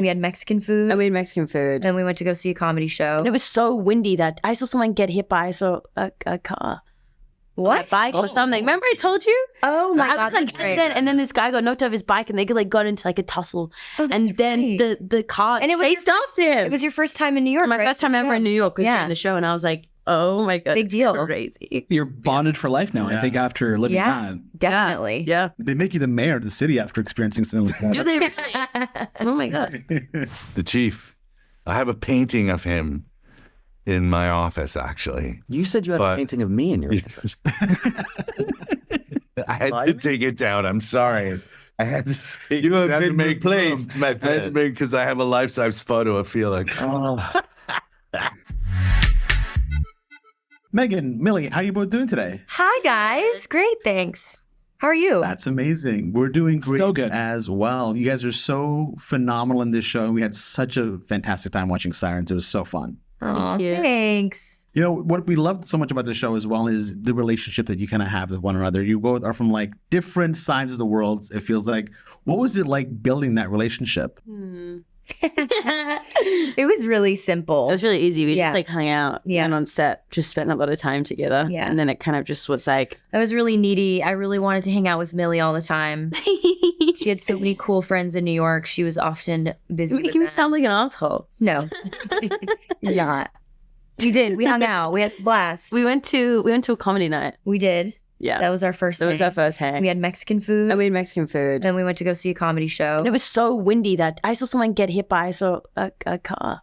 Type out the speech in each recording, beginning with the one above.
We had Mexican food. And we had Mexican food. Then we went to go see a comedy show. And it was so windy that I saw someone get hit by a car. What? A bike or something. Remember I told you? Oh my I God. was like, and then this guy got knocked off his bike and they got into like a tussle. And then the car and it was chased after him. It was your first time in New York, My first time ever in New York was doing the show, and I was like, oh my God. Big deal. Crazy. You're bonded for life now, I think, after living that. Definitely. Yeah. They make you the mayor of the city after experiencing something like that. Do they really? Oh my God. The chief. I have a painting of him in my office, actually. You said you had a painting of me in your office. I had to take it down. I'm sorry. I had to. You have been replaced, my friend. I had to make because I have a life-size photo of Felix. Meghann, Millie, how are you both doing today? Hi, guys. Great, thanks. How are you? That's amazing. We're doing great So good. as well. You guys are so phenomenal in this show. We had such a fantastic time watching Sirens. It was so fun. Aw, you. thanks. You know, what we loved so much about the show as well is the relationship that you kind of have with one another. You both are from like different sides of the world, it feels like. What was it like building that relationship? It was really simple. It was really easy. We Yeah. just like hung out and on set, just spent a lot of time together. Yeah. And then it kind of just was like, I was really needy. I really wanted to hang out with Millie all the time. She had so many cool friends in New York. She was often busy with you them. sound like an asshole. No. Not. We did. We hung out. We had a blast. We went to a comedy night. We did. Yeah. That was our first That was hang. our first hang. We had Mexican food. And we had Mexican food. Then we went to go see a comedy show. And it was so windy that I saw someone get hit by a car.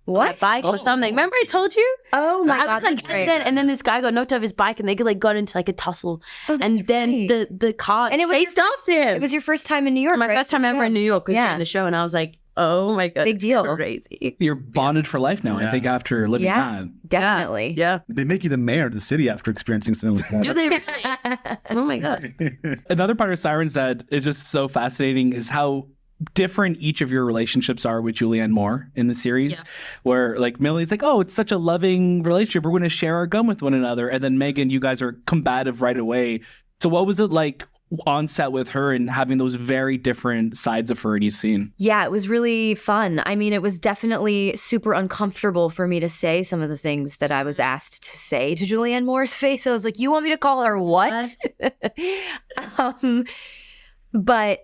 What? A bike or something. Remember I told you? Oh my I God. was like, that's great. and then this guy got knocked off his bike and they got into like a tussle. And then the car And it was chased after him. It was your first time in New York, my right? first time ever in New York was Yeah. doing the show, and I was like, oh my God. Big deal. Crazy. You're bonded for life now, I think, after living that. Definitely. Yeah. They make you the mayor of the city after experiencing something like that. Do they really? Oh my God. Another part of Sirens that is just so fascinating is how different each of your relationships are with Julianne Moore in the series, where like Millie's like, oh, it's such a loving relationship. We're going to share our gum with one another. And then Meghann, you guys are combative right away. So what was it like on set with her and having those very different sides of her in each scene? Yeah, it was really fun. I mean, it was definitely super uncomfortable for me to say some of the things that I was asked to say to Julianne Moore's face. I was like, you want me to call her what? But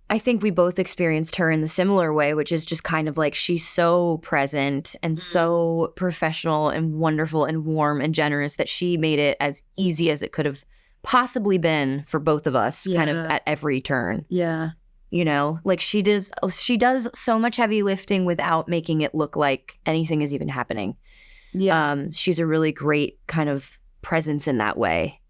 I think we both experienced her in the similar way, which is just kind of like she's so present and so professional and wonderful and warm and generous that she made it as easy as it could have possibly been for both of us kind of at every turn. Yeah. You know, like she does so much heavy lifting without making it look like anything is even happening. Yeah. She's a really great kind of presence in that way.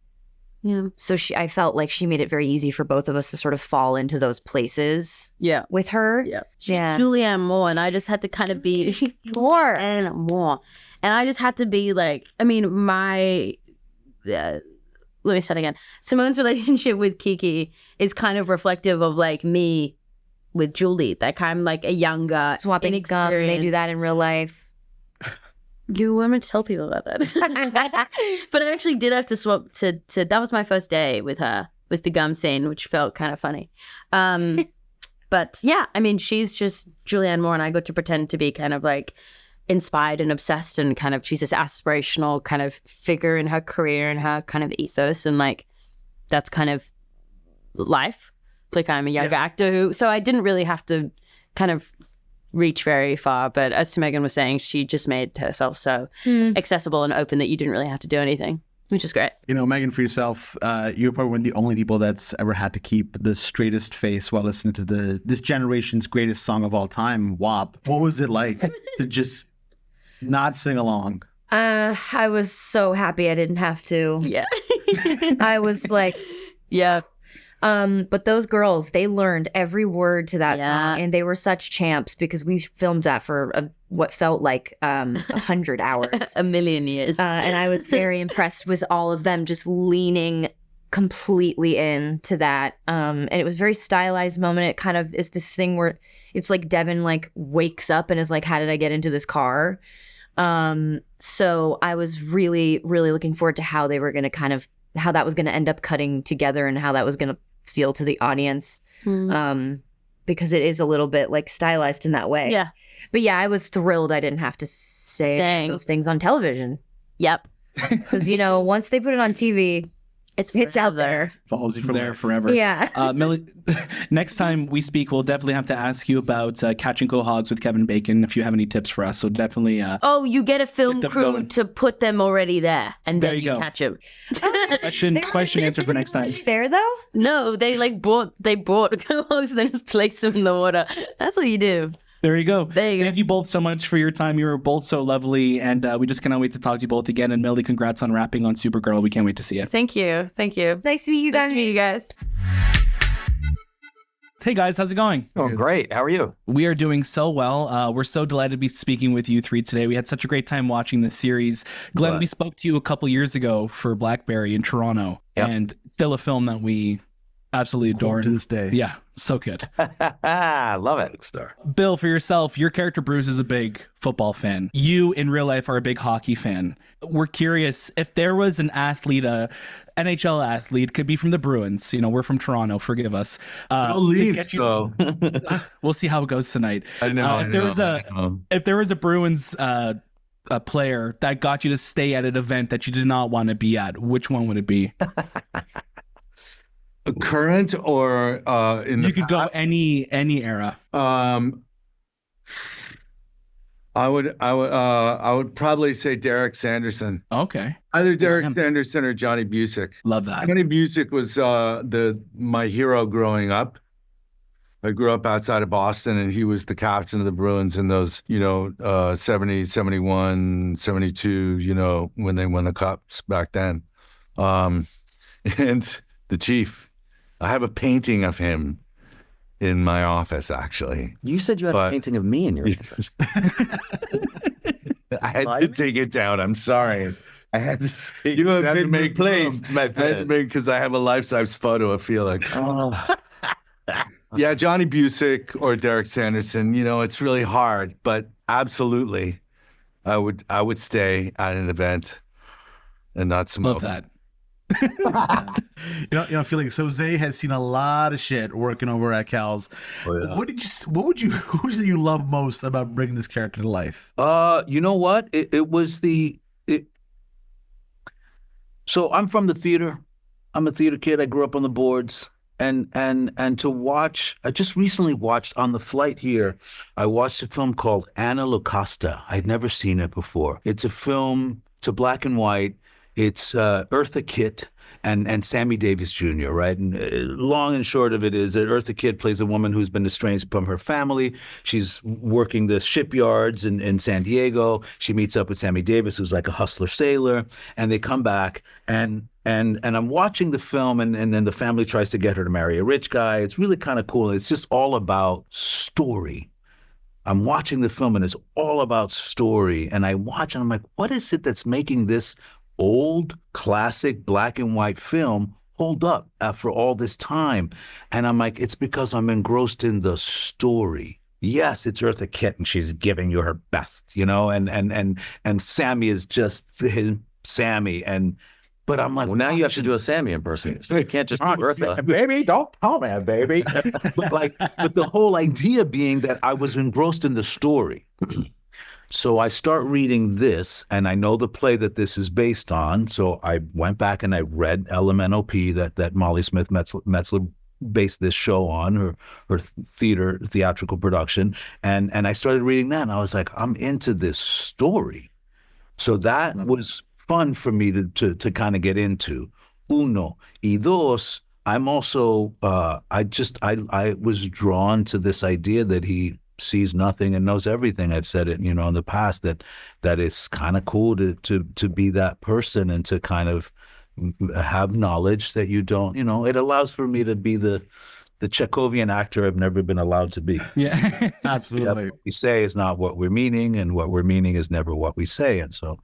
Yeah. So I felt like she made it very easy for both of us to sort of fall into those places with her. Yeah. Yeah. Julianne Moore, and I just had to kind of be more. And I just had to be like, I mean, let me start again. Simone's relationship with Kiki is kind of reflective of like me with Julie. Like I'm like a younger, Swapping gum. They do that in real life. You want me to tell people about that? But I actually did have to swap to that was my first day with her, with the gum scene, which felt kind of funny. But yeah, I mean, she's just Julianne Moore, and I got to pretend to be kind of like inspired and obsessed, and kind of she's this aspirational kind of figure in her career and her kind of ethos, and like that's kind of life. It's like I'm a younger actor so I didn't really have to kind of reach very far, but as Meghann was saying, she just made herself so accessible and open that you didn't really have to do anything, which is great. You know, Meghann, for yourself, you're probably one of the only people that's ever had to keep the straightest face while listening to this generation's greatest song of all time, WAP. What was it like to just not sing along? I was so happy I didn't have to. Yeah. I was like, yeah. But those girls, they learned every word to that song, and they were such champs because we filmed that for what felt like 100 hours. A million years. And I was very impressed with all of them just leaning completely into that. And it was a very stylized moment. It kind of is this thing where it's like Devon like wakes up and is like, how did I get into this car? So I was really, really looking forward to how they were going to kind of, how that was going to end up cutting together and how that was going to feel to the audience. because it is a little bit like stylized in that way. Yeah. But yeah, I was thrilled I didn't have to say those things on television. Yep. Because, you know, once they put it on TV, it's out there. Follows you It's for there life. forever. Yeah. Millie, next time we speak, we'll definitely have to ask you about Catching Quahogs with Kevin Bacon if you have any tips for us. So definitely. Oh, you get a film them crew going. to put them already there, and There then you you go. catch them. Question answered for next time. There, though? No, they bought co-hogs and then just place them in the water. That's what you do. There you go. There you go. Thank you both so much for your time. You were both so lovely, and we just cannot wait to talk to you both again. And Millie, congrats on rapping on Supergirl. We can't wait to see it. Thank you. Thank you. Nice to meet you guys. Nice to meet you guys. Hey guys, how's it going? Oh, great. How are you? We are doing so well. We're so delighted to be speaking with you three today. We had such a great time watching this series. Glenn, Glad. we spoke to you a couple years ago for Blackberry in Toronto, Yep. and still a film that we absolutely adore. To this day. Yeah, so good. Love it. Star. Bill, for yourself, your character Bruce is a big football fan. You, in real life, are a big hockey fan. We're curious if there was an athlete, a NHL athlete, could be from the Bruins. You know, we're from Toronto. Forgive us. No to leaves, get you- though. We'll see how it goes tonight. I know. If there was a Bruins a player that got you to stay at an event that you did not want to be at, which one would it be? Current or in the You could go any era. I would probably say Derek Sanderson. Okay, Either Derek him. Sanderson or Johnny Busick. love that. Johnny Busick was my hero growing up. I grew up outside of Boston, and he was the captain of the Bruins in those, 70, 71, 72, when they won the Cups back then. And the Chief, I have a painting of him in my office, actually. You said you had a painting of me in your office. I had to take it down. I'm sorry. I had to. You have been make replaced, my I had to friend. make because I have a life-size photo of Felix. Oh. Yeah, Johnny Busick or Derek Sanderson. It's really hard, but absolutely, I would stay at an event and not smoke. Love that. I feel like Jose has seen a lot of shit working over at Kells. Oh, yeah. Who did you love most about bringing this character to life? You know what? It was so I'm from the theater. I'm a theater kid. I grew up on the boards. And to watch, I just recently watched on the flight here, I watched a film called Anna Lucasta. I'd never seen it before. It's a film, it's a black and white. It's Eartha Kitt and Sammy Davis Jr., right? And long and short of it is that Eartha Kitt plays a woman who's been estranged from her family. She's working the shipyards in San Diego. She meets up with Sammy Davis, who's like a hustler sailor, and they come back and I'm watching the film, and then the family tries to get her to marry a rich guy. It's really kind of cool. It's just all about story. I'm watching the film, and it's all about story. And I watch, and I'm like, what is it that's making this old, classic, black and white film hold up after all this time? And I'm like, it's because I'm engrossed in the story. Yes, it's Eartha Kitt, and she's giving you her best, and Sammy is just his Sammy. But I'm like, Well, now you have to do a Sammy impersonation. You can't just do Eartha. baby, don't call me a baby. but the whole idea being that I was engrossed in the story. So I start reading this, and I know the play that this is based on. So I went back and I read LMNOP that Molly Smith Metzler based this show on, her theatrical production. And I started reading that, and I was like, I'm into this story. So that was fun for me to kind of get into. Uno. Y dos, I'm also, I was drawn to this idea that he sees nothing and knows everything. I've said it, in the past, that it's kind of cool to be that person and to kind of have knowledge that you don't, it allows for me to be the Chekhovian actor I've never been allowed to be. Yeah. Absolutely. What we say is not what we're meaning, and what we're meaning is never what we say. And so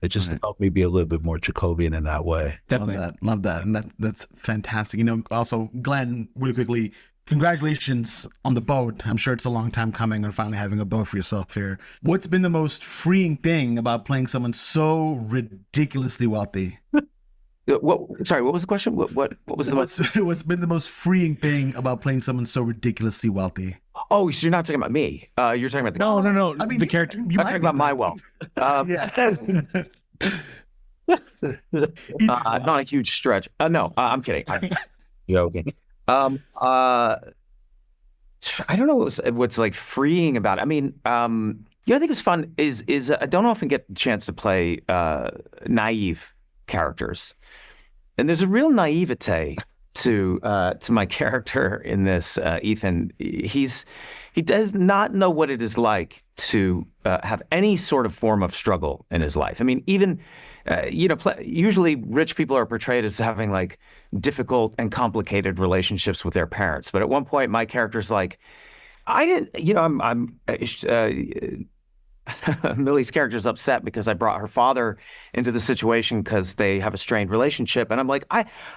it just helped me be a little bit more Chekhovian in that way. Definitely. Love that. And that's fantastic. Also, Glenn, really quickly, congratulations on the boat. I'm sure it's a long time coming on finally having a boat for yourself here. What's been the most freeing thing about playing someone so ridiculously wealthy? Sorry, what was the question? What was the most? What's been the most freeing thing about playing someone so ridiculously wealthy? Oh, so you're not talking about me. You're talking about the No. I mean, the character. you I'm might talking be, about my but- wealth. Yeah. Not a huge stretch. No, I'm kidding. I'm joking. I don't know what's like freeing about it. I mean, I think it's fun is I don't often get the chance to play naive characters, and there's a real naivete to my character in this. Ethan, he does not know what it is like to have any sort of form of struggle in his life. I mean, even usually rich people are portrayed as having like difficult and complicated relationships with their parents. But at one point, my character's like, I didn't, I'm Millie's character's upset because I brought her father into the situation because they have a strained relationship. And I'm like,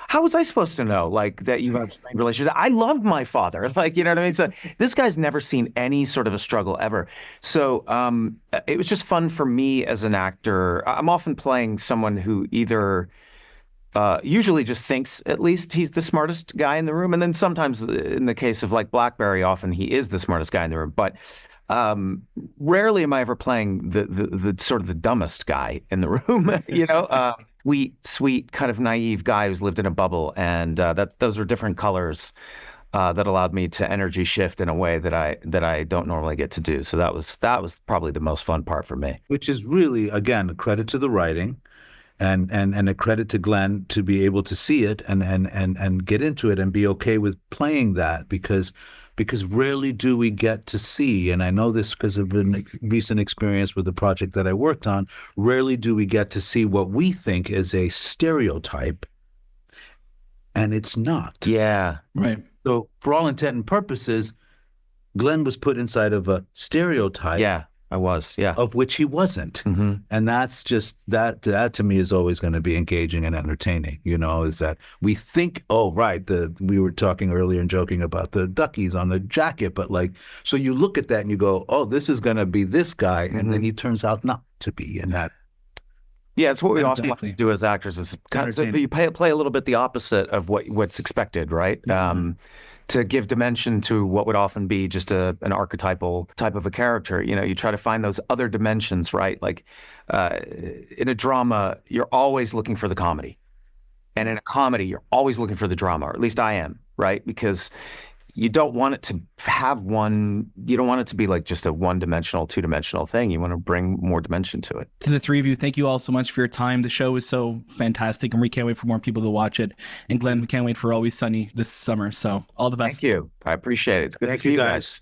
how was I supposed to know like that you have a strained relationship? I love my father. Like, you know what I mean? So this guy's never seen any sort of a struggle ever. So it was just fun for me as an actor. I'm often playing someone who either usually just thinks at least he's the smartest guy in the room. And then sometimes in the case of like Blackberry, often he is the smartest guy in the room. But rarely am I ever playing the sort of the dumbest guy in the room, sweet, kind of naive guy who's lived in a bubble. And those were different colors that allowed me to energy shift in a way that I don't normally get to do. So that was probably the most fun part for me. Which is really, again, a credit to the writing. And a credit to Glenn to be able to see it and get into it and be okay with playing that because rarely do we get to see, and I know this because of a recent experience with the project that I worked on, rarely do we get to see what we think is a stereotype, and it's not. Yeah. Right. So for all intent and purposes, Glenn was put inside of a stereotype. Yeah. I was, yeah. Of which he wasn't. Mm-hmm. And that's just, that to me is always going to be engaging and entertaining, is that we think, oh, right, we were talking earlier and joking about the duckies on the jacket, but like, so you look at that and you go, oh, this is going to be this guy, and then he turns out not to be in that. Yeah, it's what we often Exactly. have to do as actors is kind of you play a little bit the opposite of what's expected, right? Mm-hmm. To give dimension to what would often be just an archetypal type of a character. You try to find those other dimensions, right? Like in a drama, you're always looking for the comedy. And in a comedy, you're always looking for the drama, or at least I am, right? Because you don't want it to you don't want it to be like just a one-dimensional, two-dimensional thing. You want to bring more dimension to it. To the three of you, thank you all so much for your time. The show is so fantastic, and we can't wait for more people to watch it. And Glenn, we can't wait for Always Sunny this summer. So all the best. Thank you. I appreciate it. It's good to see you guys.